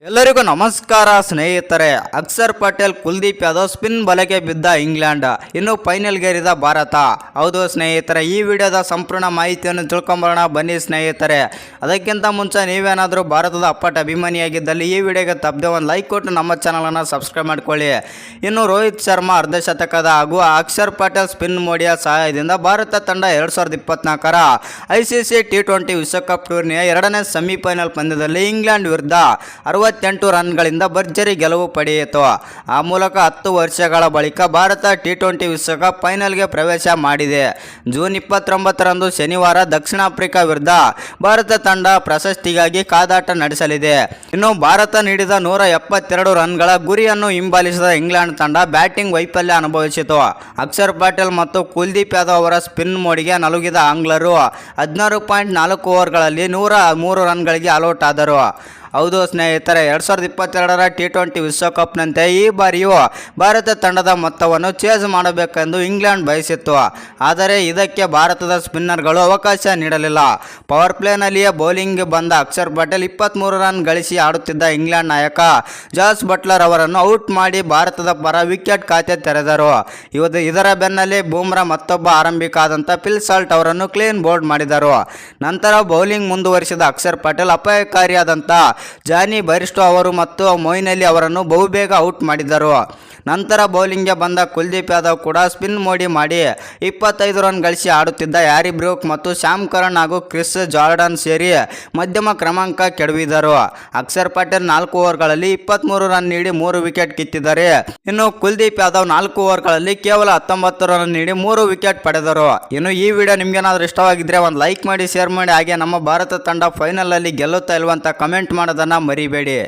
ಎಲ್ಲರಿಗೂ ನಮಸ್ಕಾರ ಸ್ನೇಹಿತರೆ. ಅಕ್ಷರ್ ಪಟೇಲ್, ಕುಲ್ದೀಪ್ ಯಾದವ್ ಸ್ಪಿನ್ ಬಲೆಗೆ ಬಿದ್ದ ಇಂಗ್ಲೆಂಡ್, ಇನ್ನು ಫೈನಲ್ಗೇರಿದ ಭಾರತ. ಹೌದು ಸ್ನೇಹಿತರೆ, ಈ ವಿಡಿಯೋದ ಸಂಪೂರ್ಣ ಮಾಹಿತಿಯನ್ನು ತಿಳ್ಕೊಂಬರೋಣ ಬನ್ನಿ ಸ್ನೇಹಿತರೆ. ಅದಕ್ಕಿಂತ ಮುಂಚೆ ನೀವೇನಾದರೂ ಭಾರತದ ಅಪ್ಪಟ ಅಭಿಮಾನಿಯಾಗಿದ್ದಲ್ಲಿ ಈ ವಿಡಿಯೋಗೆ ತಪ್ಪದೆ ಒಂದು ಲೈಕ್ ಕೊಟ್ಟು ನಮ್ಮ ಚಾನಲನ್ನು ಸಬ್ಸ್ಕ್ರೈಬ್ ಮಾಡ್ಕೊಳ್ಳಿ. ಇನ್ನು ರೋಹಿತ್ ಶರ್ಮಾ ಅರ್ಧಶತಕದ ಹಾಗೂ ಅಕ್ಷರ್ ಪಟೇಲ್ ಸ್ಪಿನ್ ಮೋಡಿಯ ಸಹಾಯದಿಂದ ಭಾರತ ತಂಡ 2024ರ ICC T20 ವಿಶ್ವಕಪ್ ಟೂರ್ನಿಯ ಎರಡನೇ ಸೆಮಿಫೈನಲ್ ಪಂದ್ಯದಲ್ಲಿ ಇಂಗ್ಲೆಂಡ್ ವಿರುದ್ಧ 68 ರನ್ಗಳಿಂದ ಭರ್ಜರಿ ಗೆಲುವು ಪಡೆಯಿತು. ಆ ಮೂಲಕ 10 ವರ್ಷಗಳ ಬಳಿಕ ಭಾರತ T20 ವಿಶ್ವಕಪ್ ಫೈನಲ್ಗೆ ಪ್ರವೇಶ ಮಾಡಿದೆ. ಜೂನ್ 29ರಂದು ಶನಿವಾರ ದಕ್ಷಿಣ ಆಫ್ರಿಕಾ ವಿರುದ್ಧ ಭಾರತ ತಂಡ ಪ್ರಶಸ್ತಿಗಾಗಿ ಕಾದಾಟ ನಡೆಸಲಿದೆ. ಇನ್ನು ಭಾರತ ನೀಡಿದ 172 ರನ್ಗಳ ಗುರಿಯನ್ನು ಹಿಂಬಾಲಿಸಿದ ಇಂಗ್ಲೆಂಡ್ ತಂಡ ಬ್ಯಾಟಿಂಗ್ ವೈಫಲ್ಯ ಅನುಭವಿಸಿತು. ಅಕ್ಷರ್ ಪಟೇಲ್ ಮತ್ತು ಕುಲ್ದೀಪ್ ಯಾದವ್ ಅವರ ಸ್ಪಿನ್ ಮೋಡಿಗೆ ನಲುಗಿದ ಆಂಗ್ಲರು 16.4 ಓವರ್ಗಳಲ್ಲಿ 103 ರನ್ಗಳಿಗೆ ಆಲ್ಔಟ್ ಆದರು. ಹೌದು ಸ್ನೇಹಿತರೆ, 2022ರ T20 ವಿಶ್ವಕಪ್ನಂತೆ ಈ ಬಾರಿಯೂ ಭಾರತ ತಂಡದ ಮೊತ್ತವನ್ನು ಚೇಸ್ ಮಾಡಬೇಕೆಂದು ಇಂಗ್ಲೆಂಡ್ ಬಯಸಿತ್ತು. ಆದರೆ ಇದಕ್ಕೆ ಭಾರತದ ಸ್ಪಿನ್ನರ್ಗಳು ಅವಕಾಶ ನೀಡಲಿಲ್ಲ. ಪವರ್ ಪ್ಲೇನಲ್ಲಿಯೇ ಬೌಲಿಂಗ್ಗೆ ಬಂದ ಅಕ್ಷರ್ ಪಟೇಲ್ 23 ರನ್ ಗಳಿಸಿ ಆಡುತ್ತಿದ್ದ ಇಂಗ್ಲೆಂಡ್ ನಾಯಕ ಜಾಸ್ ಬಟ್ಲರ್ ಅವರನ್ನು ಔಟ್ ಮಾಡಿ ಭಾರತದ ಪರ ವಿಕೆಟ್ ಖಾತೆ ತೆರೆದರು. ಇದರ ಬೆನ್ನಲ್ಲೇ ಬೂಮ್ರಾ ಮತ್ತೊಬ್ಬ ಆರಂಭಿಕ ಆದಂಥ ಫಿಲ್ ಸಾಲ್ಟ್ ಅವರನ್ನು ಕ್ಲೀನ್ ಬೋಲ್ಡ್ ಮಾಡಿದರು. ನಂತರ ಬೌಲಿಂಗ್ ಮುಂದುವರಿಸಿದ ಅಕ್ಷರ್ ಪಟೇಲ್ ಅಪಾಯಕಾರಿಯಾದಂಥ ಜಾನಿ ಬೈರ್ಸ್ಟೋ ಅವರು ಮತ್ತು ಮೊಯಿನ್ ಅಲಿ ಅವರನ್ನು ಬಹುಬೇಗ ಔಟ್ ಮಾಡಿದರು. ನಂತರ ಬೌಲಿಂಗ್ಗೆ ಬಂದ ಕುಲ್ದೀಪ್ ಯಾದವ್ ಕೂಡ ಸ್ಪಿನ್ ಮೋಡಿ ಮಾಡಿ 25 ರನ್ ಗಳಿಸಿ ಆಡುತ್ತಿದ್ದ ಹ್ಯಾರಿ ಬ್ರೂಕ್ ಮತ್ತು ಶ್ಯಾಮ್ ಕರಣ್ ಹಾಗೂ ಕ್ರಿಸ್ ಜಾರ್ಡನ್ ಸೇರಿ ಮಧ್ಯಮ ಕ್ರಮಾಂಕ ಕೆಡವಿದರು. ಅಕ್ಷರ್ ಪಟೇಲ್ 4 ಓವರ್ಗಳಲ್ಲಿ 23 ರನ್ ನೀಡಿ 3 ವಿಕೆಟ್ ಕಿತ್ತಿದ್ದಾರೆ. ಇನ್ನು ಕುಲ್ದೀಪ್ ಯಾದವ್ 4 ಓವರ್ಗಳಲ್ಲಿ ಕೇವಲ 19 ರನ್ ನೀಡಿ 3 ವಿಕೆಟ್ ಪಡೆದರು. ಇನ್ನು ಈ ವಿಡಿಯೋ ನಿಮಗೇನಾದರೂ ಇಷ್ಟವಾಗಿದ್ದರೆ ಒಂದು ಲೈಕ್ ಮಾಡಿ, ಶೇರ್ ಮಾಡಿ, ಹಾಗೆ ನಮ್ಮ ಭಾರತ ತಂಡ ಫೈನಲಲ್ಲಿ ಗೆಲ್ಲುತ್ತಾ ಇಲ್ವಂತ ಕಮೆಂಟ್ ಮಾಡೋದನ್ನು ಮರಿಬೇಡಿ.